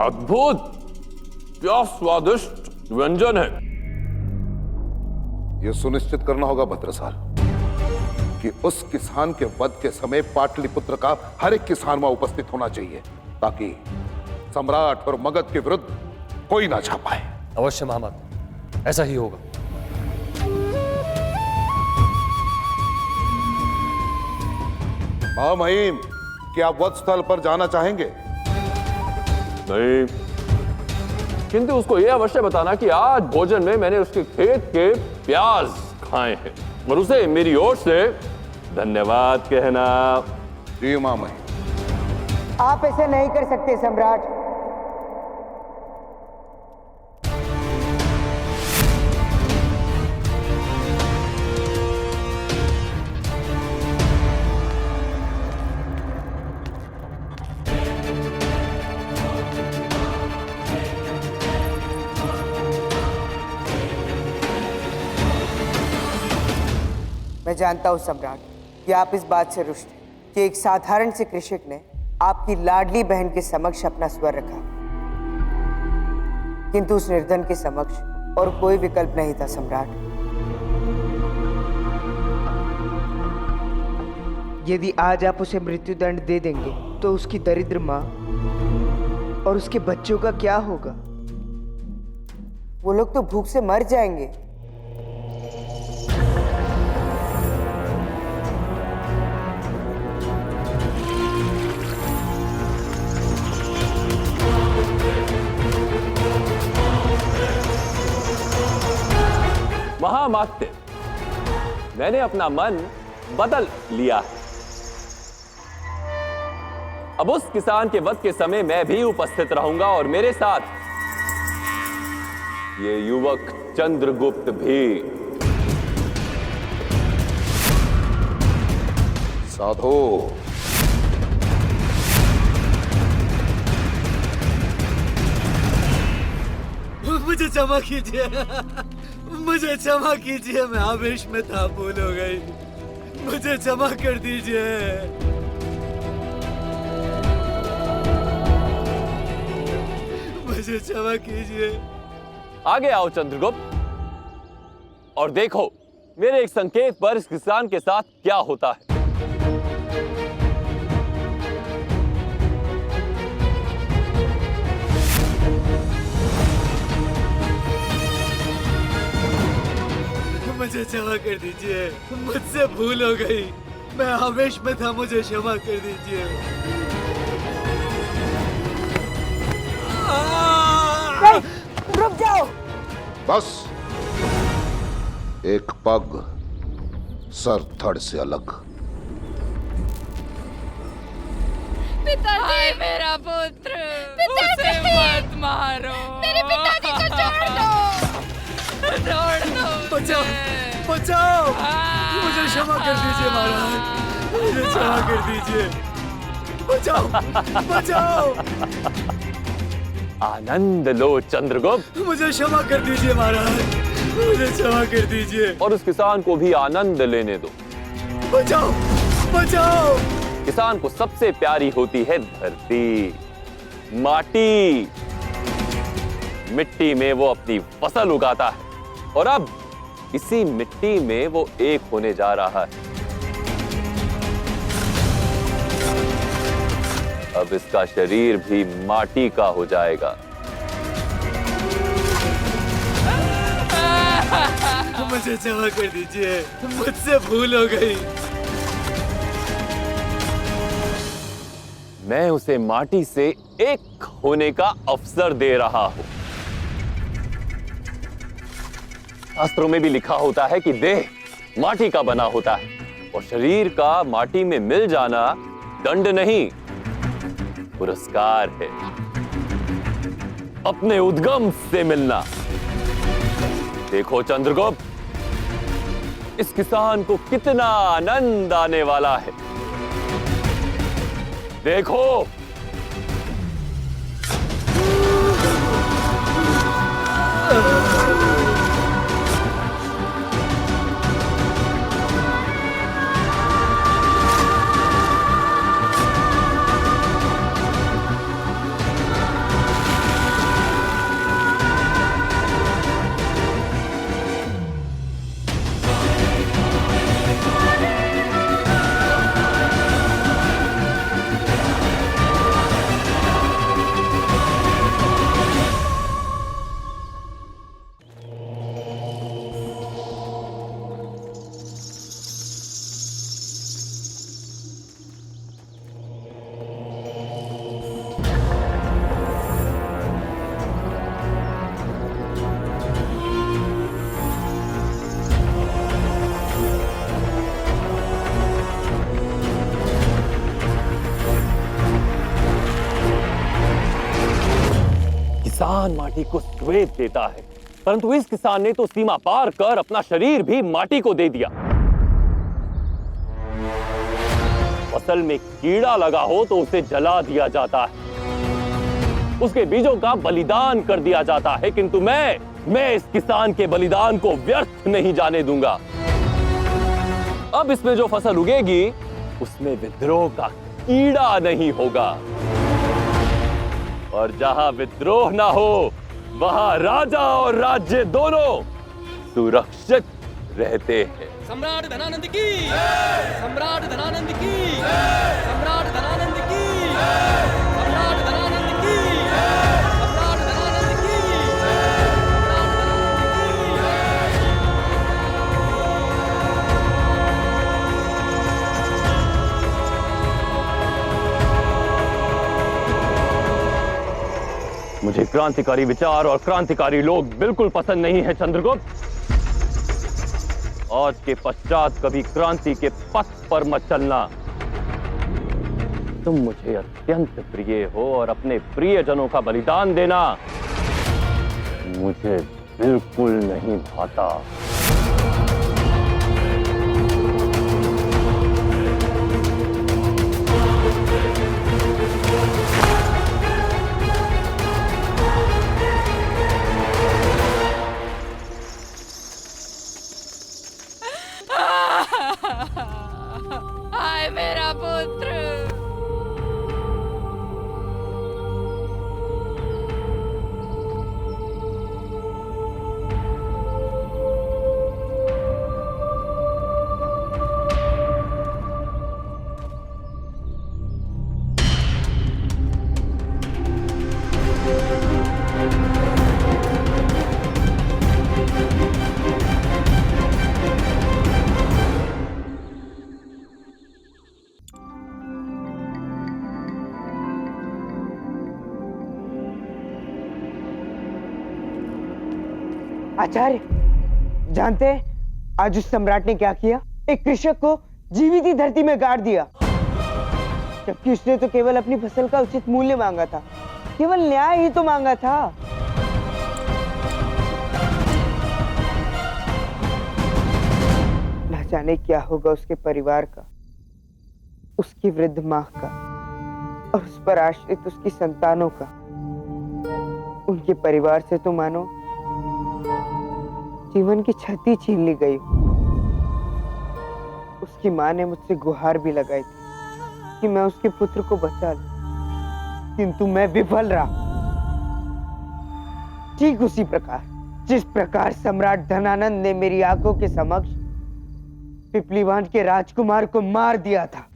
अद्भुत, क्या स्वादिष्ट व्यंजन है। यह सुनिश्चित करना होगा भद्रसाल कि उस किसान के वध के समय पाटलिपुत्र का हर एक किसान वहां उपस्थित होना चाहिए, ताकि सम्राट और मगध के विरुद्ध कोई ना जा पाए। अवश्य महामंत्री, ऐसा ही होगा। महामहिम, क्या आप वध स्थल पर जाना चाहेंगे? नहीं, किंतु उसको यह अवश्य बताना कि आज भोजन में मैंने उसके खेत के प्याज खाए हैं और उसे मेरी ओर से धन्यवाद कहना। जी महामहिम। आप ऐसे नहीं कर सकते सम्राट। मैं जानता हूं सम्राट कि आप इस बात से रुष्ट हैं कि एक साधारण से कृषक ने आपकी लाडली बहन के समक्ष अपना स्वर रखा, किंतु उस निर्धन के समक्ष और कोई विकल्प नहीं था सम्राट। यदि आज आप उसे मृत्युदंड दे देंगे तो उसकी दरिद्र माँ और उसके बच्चों का क्या होगा? वो लोग तो भूख से मर जाएंगे। महामात्य, मैंने अपना मन बदल लिया है। अब उस किसान के वध के समय मैं भी उपस्थित रहूंगा और मेरे साथ ये युवक चंद्रगुप्त भी। साधो, मुझे क्षमा कीजिए, मुझे क्षमा कीजिए, मैं आवेश में था, भूल हो गई, मुझे क्षमा कर दीजिए। मुझे क्षमा कीजिए। आगे आओ चंद्रगुप्त और देखो मेरे एक संकेत पर इस किसान के साथ क्या होता है। मुझे क्षमा कर दीजिए, मुझसे भूल हो गई, मैं आवेश में था, मुझे क्षमा कर दीजिए। रुक जाओ। बस एक पग सर धड़ से अलग। पिताजी, मेरा पुत्र, उसे मत मारो। मेरे पिताजी को छोड़ दो। छोड़ दो। बचाओ, बचाओ, मुझे क्षमा कर दीजिए महाराज, मुझे क्षमा कर दीजिए, बचाओ, बचाओ। आनंद लो चंद्रगुप्त, मुझे क्षमा कर दीजिए महाराज, मुझे क्षमा कर दीजिए। और उस किसान को भी आनंद लेने दो। बचाओ, बचाओ। किसान को सबसे प्यारी होती है धरती, माटी। मिट्टी में वो अपनी फसल उगाता है और अब इसी मिट्टी में वो एक होने जा रहा है। अब इसका शरीर भी माटी का हो जाएगा। मुझे क्षमा कर दीजिए, मुझसे भूल हो गई। मैं उसे माटी से एक होने का अवसर दे रहा हूं। शास्त्रों में भी लिखा होता है कि देह माटी का बना होता है और शरीर का माटी में मिल जाना दंड नहीं, पुरस्कार है। अपने उद्गम से मिलना। देखो चंद्रगुप्त, इस किसान को कितना आनंद आने वाला है। देखो, किसान माटी को श्वेत देता है, परंतु इस किसान ने तो सीमा पार कर अपना शरीर भी माटी को दे दिया। फसल में कीड़ा लगा हो तो उसे जला दिया जाता है, उसके बीजों का बलिदान कर दिया जाता है, किंतु मैं इस किसान के बलिदान को व्यर्थ नहीं जाने दूंगा। अब इसमें जो फसल उगेगी उसमें विद्रोह का कीड़ा नहीं होगा, और जहां विद्रोह ना हो वहां राजा और राज्य दोनों सुरक्षित रहते हैं। सम्राट धनानंद की, सम्राट धनानंद की, सम्राट धनानंद की, सम्राट धनानंद की, सम्राट धनानंद की, मुझे क्रांतिकारी विचार और क्रांतिकारी लोग बिल्कुल पसंद नहीं है चंद्रगुप्त। आज के पश्चात कभी क्रांति के पथ पर मत चलना। तुम मुझे अत्यंत प्रिय हो और अपने प्रियजनों का बलिदान देना मुझे बिल्कुल नहीं भाता। हाय मेरा पुत्र। आचार्य, जानते हैं आज उस सम्राट ने क्या किया? एक कृषक को जीवित ही धरती में गाड़ दिया, जबकि उसने तो केवल अपनी फसल का उचित मूल्य मांगा था, केवल न्याय ही तो मांगा था। न जाने क्या होगा उसके परिवार का, उसकी वृद्ध मां का और उस पर आश्रित उसकी संतानों का। उनके परिवार से तो मानो जीवन की छाती छीन ली गई। उसकी मां ने मुझसे गुहार भी लगाई थी कि मैं उसके पुत्र को बचा लूं, किंतु मैं विफल रहा। ठीक उसी प्रकार जिस प्रकार सम्राट धनानंद ने मेरी आंखों के समक्ष पिपलीवान के राजकुमार को मार दिया था।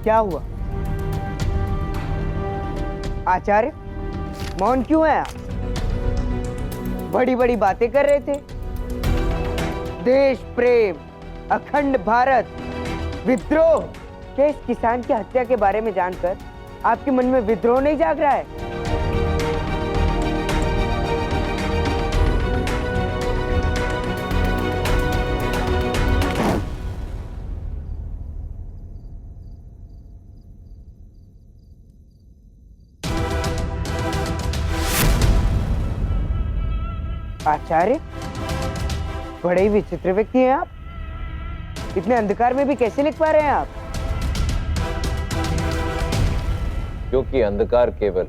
क्या हुआ आचार्य, मौन क्यों है आप? बड़ी बड़ी बातें कर रहे थे। देश प्रेम, अखंड भारत, विद्रोह के इस किसान की हत्या के बारे में जानकर आपके मन में विद्रोह नहीं जाग रहा है? आचार्य, बड़े ही विचित्र व्यक्ति हैं आप। इतने अंधकार में भी कैसे लिख पा रहे हैं आप? क्योंकि अंधकार केवल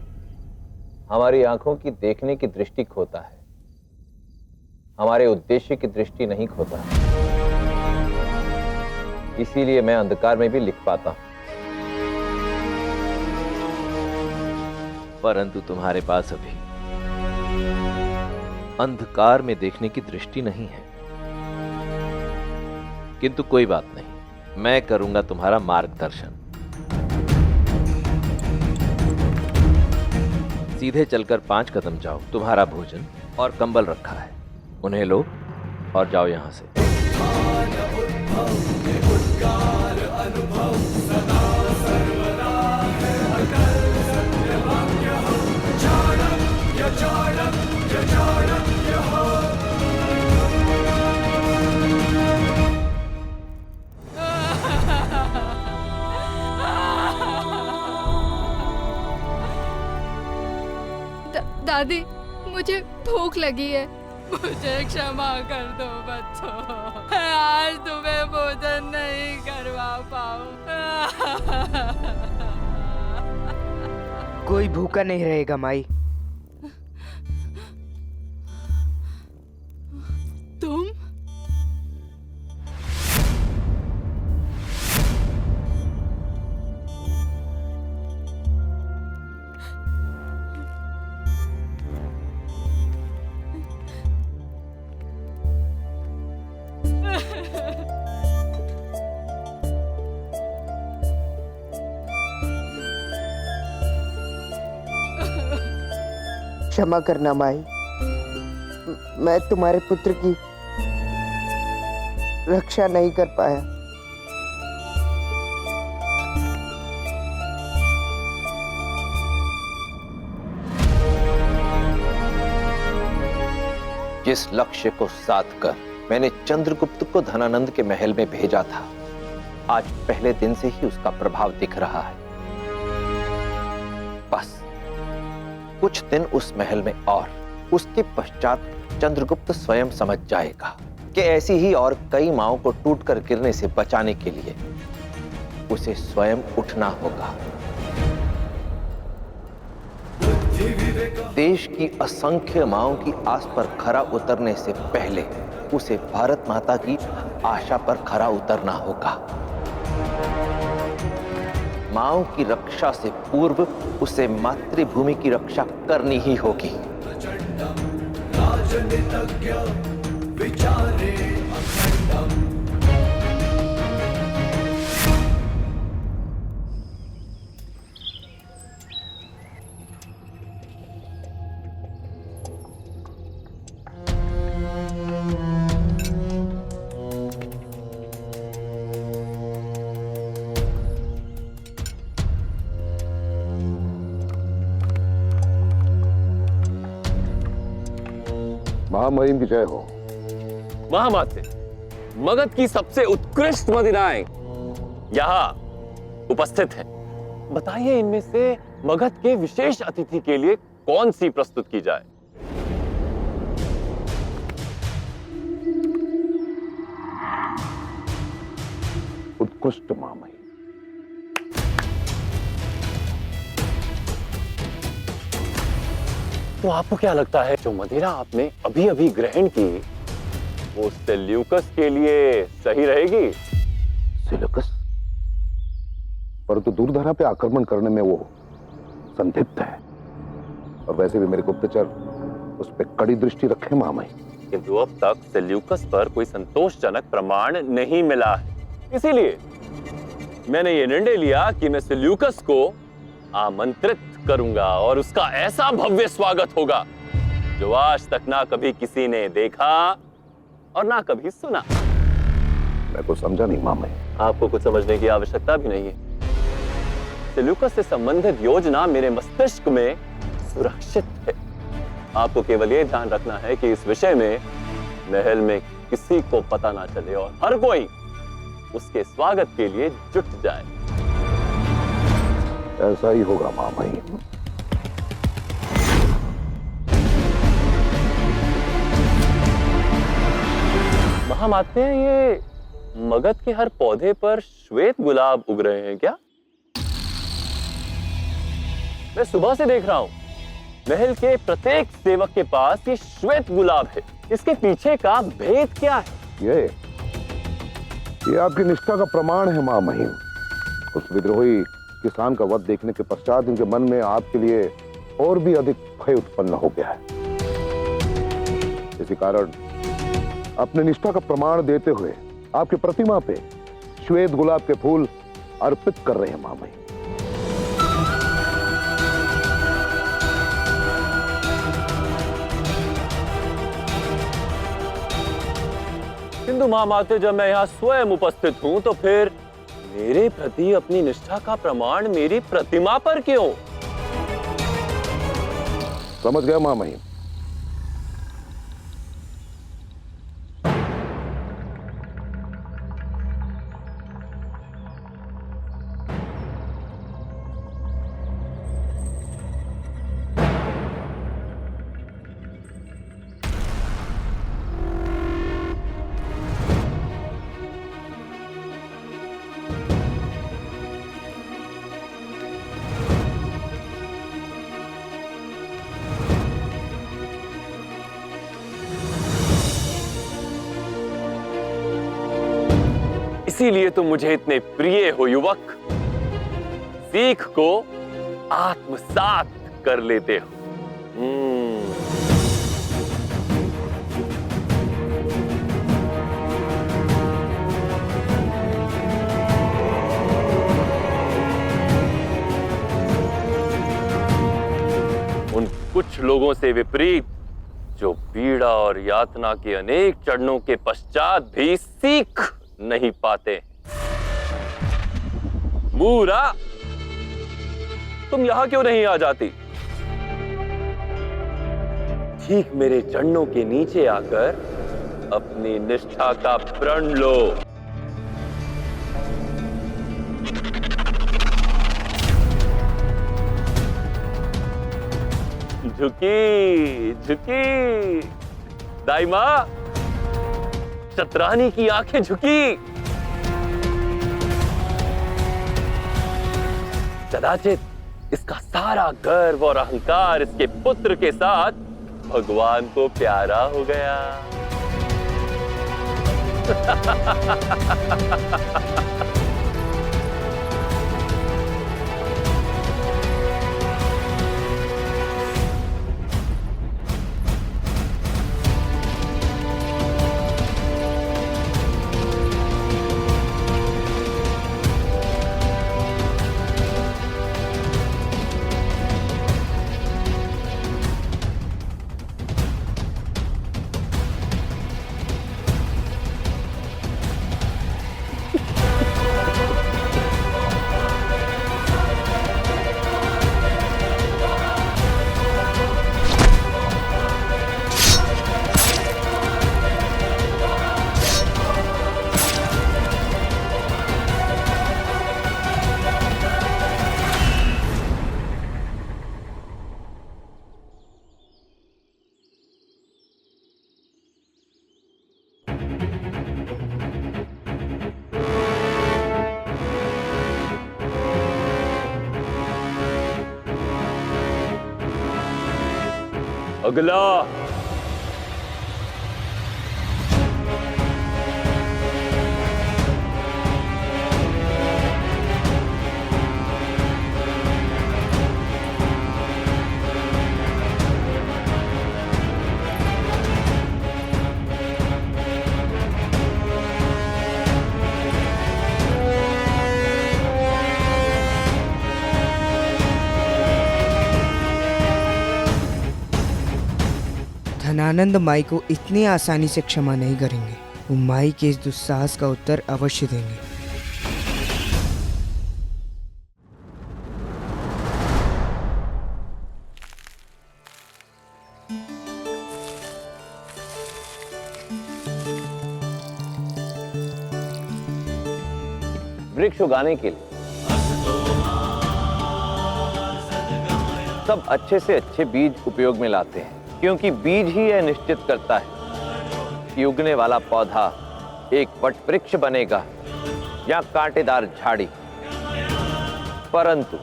हमारी आंखों की देखने की दृष्टि खोता है, हमारे उद्देश्य की दृष्टि नहीं खोता। इसीलिए मैं अंधकार में भी लिख पाता हूं। परंतु तुम्हारे पास अभी अंधकार में देखने की दृष्टि नहीं है। किंतु कोई बात नहीं, मैं करूंगा तुम्हारा मार्गदर्शन। सीधे चलकर 5 कदम जाओ, तुम्हारा भोजन और कंबल रखा है, उन्हें लो और जाओ यहां से। दादी, मुझे भूख लगी है। मुझे क्षमा कर दो बच्चों, मैं आज तुम्हें भोजन नहीं करवा पाऊँ। कोई भूखा नहीं रहेगा माई। तुम? क्षमा करना माई, मैं तुम्हारे पुत्र की रक्षा नहीं कर पाया। जिस लक्ष्य को साध कर मैंने चंद्रगुप्त को धनानंद के महल में भेजा था, आज पहले दिन से ही उसका प्रभाव दिख रहा है। बस कुछ दिन उस महल में और उसके पश्चात चंद्रगुप्त स्वयं समझ जाएगा कि ऐसी ही और कई माओं को टूटकर गिरने से बचाने के लिए उसे स्वयं उठना होगा। देश की असंख्य माओं की आस पर खरा उतरने से पहले उसे भारत माता की आशा पर खरा उतरना होगा। माओं की रक्षा से पूर्व उसे मातृभूमि की रक्षा करनी ही होगी। महामहिम की जय हो। महामाते, मगध की सबसे उत्कृष्ट मदिराएं यहाँ उपस्थित हैं। बताइए, इनमें से मगध के विशेष अतिथि के लिए कौन सी प्रस्तुत की जाए? उत्कृष्ट महामहिम। तो आपको क्या लगता है, जो मदिरा आपने अभी अभी ग्रहण की वो सेल्यूकस के लिए सही रहेगी? सेल्यूकस? परंतु दूरधरा पे आक्रमण करने में वो संदिग्ध है, और वैसे भी मेरे गुप्तचर उस पर कड़ी दृष्टि रखे महामहिम। किंतु अब तक सेल्यूकस पर कोई संतोषजनक प्रमाण नहीं मिला है। इसीलिए मैंने ये निर्णय लिया कि मैं सेल्यूकस को आमंत्रित करूंगा और उसका ऐसा भव्य स्वागत होगा जो आज तक ना कभी किसी ने देखा और ना कभी सुना। मैं कुछ समझा नहीं महामहिम। आपको कुछ समझने की आवश्यकता भी नहीं है। सेल्यूकस से संबंधित योजना मेरे मस्तिष्क में सुरक्षित है। आपको केवल यह ध्यान रखना है कि इस विषय में महल में किसी को पता ना चले और हर कोई उसके स्वागत के लिए जुट जाए। ऐसा ही होगा महामहिम। महामाते, ये मगध के हर पौधे पर श्वेत गुलाब उग रहे हैं क्या? मैं सुबह से देख रहा हूं, महल के प्रत्येक सेवक के पास ये श्वेत गुलाब है। इसके पीछे का भेद क्या है? ये आपकी निष्ठा का प्रमाण है महामहिम। उस विद्रोही किसान का वध देखने के पश्चात इनके मन में आपके लिए और भी अधिक भय उत्पन्न हो गया है। इसी कारण अपने निष्ठा का प्रमाण देते हुए आपकी प्रतिमा पे श्वेत गुलाब के फूल अर्पित कर रहे हैं महामहिम। किंतु महामाते, जब मैं यहाँ स्वयं उपस्थित हूँ तो फिर मेरे प्रति अपनी निष्ठा का प्रमाण मेरी प्रतिमा पर क्यों? समझ गया महामहिम। इसीलिए तुम मुझे इतने प्रिय हो युवक। सीख को आत्मसात कर लेते हो। उन कुछ लोगों से विपरीत जो पीड़ा और यातना के अनेक चरणों के पश्चात भी सीख नहीं पाते। मूरा, तुम यहां क्यों नहीं आ जाती? ठीक मेरे चरणों के नीचे आकर अपनी निष्ठा का प्रण लो। झुकी झुकी दाई मां, शतरानी की आंखें झुकी। कदाचित इसका सारा गर्व और अहंकार इसके पुत्र के साथ भगवान को प्यारा हो गया। अगला धनानंद माई को इतनी आसानी से क्षमा नहीं करेंगे। वो माई के इस दुस्साहस का उत्तर अवश्य देंगे। वृक्ष उगाने के लिए सब अच्छे से अच्छे बीज उपयोग में लाते हैं, क्योंकि बीज ही यह निश्चित करता है कि उगने वाला पौधा एक वट वृक्ष बनेगा या कांटेदार झाड़ी। परंतु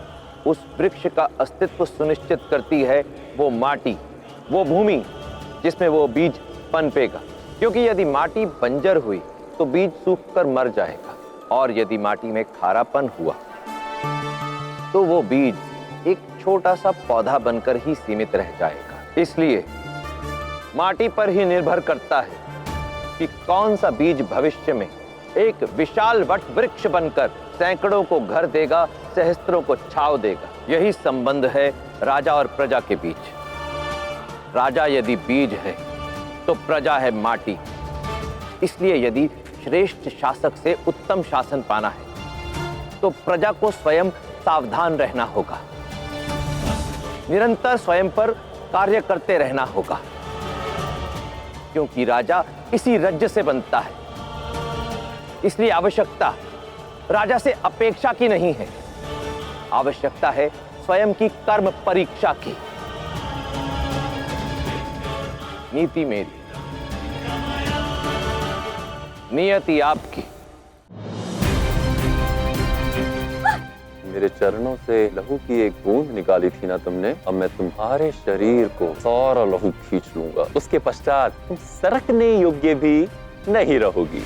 उस वृक्ष का अस्तित्व सुनिश्चित करती है वो माटी, वो भूमि जिसमें वो बीज पनपेगा। क्योंकि यदि माटी बंजर हुई तो बीज सूखकर मर जाएगा, और यदि माटी में खारापन हुआ तो वो बीज एक छोटा सा पौधा बनकर ही सीमित रह जाएगा। इसलिए माटी पर ही निर्भर करता है कि कौन सा बीज भविष्य में एक विशाल वट वृक्ष बनकर सैकड़ों को घर देगा, सहस्त्रों को छाव देगा। यही संबंध है राजा और प्रजा के बीच। राजा यदि बीज है तो प्रजा है माटी। इसलिए यदि श्रेष्ठ शासक से उत्तम शासन पाना है तो प्रजा को स्वयं सावधान रहना होगा, निरंतर स्वयं पर कार्य करते रहना होगा, क्योंकि राजा इसी रज्ज से बनता है। इसलिए आवश्यकता राजा से अपेक्षा की नहीं है, आवश्यकता है स्वयं की कर्म परीक्षा की। नीति मेरी, नियति आपकी। मेरे चरणों से लहू की एक बूंद निकाली थी ना तुमने, अब मैं तुम्हारे शरीर को सारा लहू खींच लूंगा। उसके पश्चात तुम सरकने योग्य भी नहीं रहोगी।